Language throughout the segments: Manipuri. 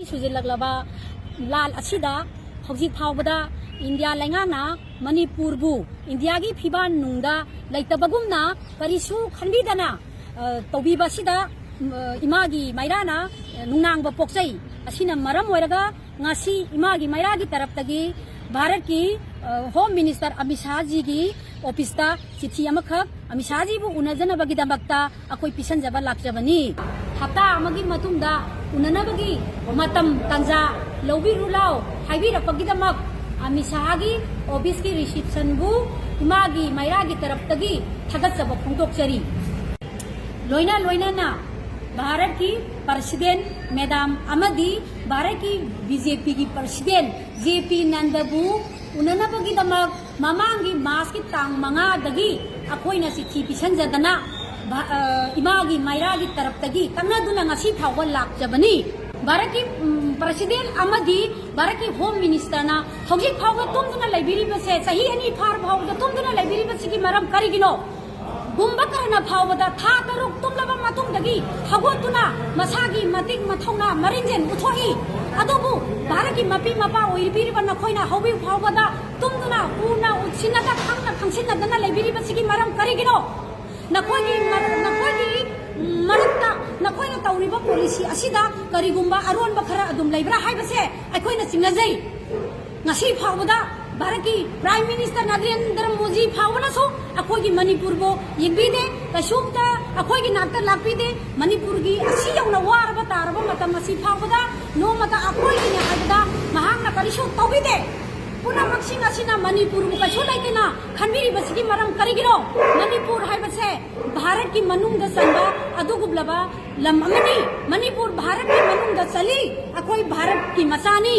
सुजिलगलबा लाल असिदा हौजिक फावबदा इंडिया लैंगाना मणिपुरबु इंडिया की फिबा नुंगदा लैतबगुमना करिसु खनबिदना तौबिबासिदा इमागी मायराना नुंगनांग पोक्चै असिना मरम ओइरगा ngasi इमागी मायरागी तरफतगी भारत की होम मिनिस्टर अमित शाह जी की ऑफिस ता चिट्ठी अमखक अमित शाह जी बु उनजनबगीदमक्ता अखोई पिसनजबा लाक्चबनी हप्ता अमगी मतुंगदा उननबगी मतम तंजा लौबिरुलाव हाइबिरपगीदमक अमित शाह की ऑफिस की रिसेप्शन बु इमागी मायरागी तरफतगी थगतजब फोंदोकचरी लोइना लोइना भारत की प्रेसिडेंट मैडम अमदी भारत की बीजेपी की प्रेसिडेंट जेपी नंदबु उननबगीदमक ममांगी मास की तांग मंगादगी अखोइना चिट्ठी पिसनजदना इमागी मायरागी तरफतगी तंगदुना ngasi फावबा लाक्चबनी भारत की प्रेसिडेंट अमदी भारत की होम मिनिस्टर ना हौजिक फावबा तुमदुना लाइबिरिबसे सही अनि फार फावबा तुमदुना लाइबिरिबसिगी मरम करिगिनो गुम्बा करना फावबदा था तरुक तुमलबा मतुंगदगी हगोतुना मसागी मतिक मथौना मरिंजेन उथोई अदोबु भारत की मपी मपा ओइबिरिबा नखोइना हौबि फावबदा तुमदुना उना उछिनदा खंगना खंसिनदना लाइबिरिबसिगी मरम करिगिनो नखोइगी मरक्ता नखोइना तौरिबा पॉलिसी असिदा करिगुम्बा अरोनबा खरा अदुम लैब्रा हाइबसे अखोइना चिंगजै ngasi फावबदा भारत की प्राइम मिनिस्टर नरेंद्र मोदी फावनसो अखोगी मणिपुर बो यिबिदे कसुमता अखोगी नाक्ता लापीदे मणिपुर की असि यौना वारबा तारबा मतम असि फावबदा नोमता अखोगी ने हाइबदा महांगना करिसो तौबिदे पुनमक्सिंग असिना मणिपुर बु कसु लाइतेना खनबिरिबसिगी मरम करिगिनो मणिपुर हाइबसे भारत की मनुंगदा संबा अदुगुबलबा लम अमनी मणिपुर भारत की मनुंगदा चली अखोई भारत की मसानी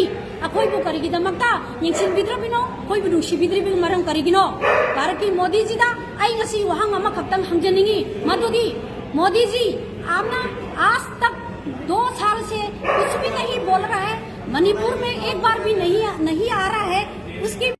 अखोई बु करिगिदमक्ता यिंगसिनबिद्रबिनो कोई बु नुसिबिद्रिबिनो मरम करिगिनो भारत की मोदी जी दा आई ngasi वहांग अमा खप्तंग हंगजनिंगी मदुदी मोदी जी आपना आज तक 2 साल से कुछ भी नहीं बोल रहा है मणिपुर में एक बार भी नहीं आ रहा है उसकी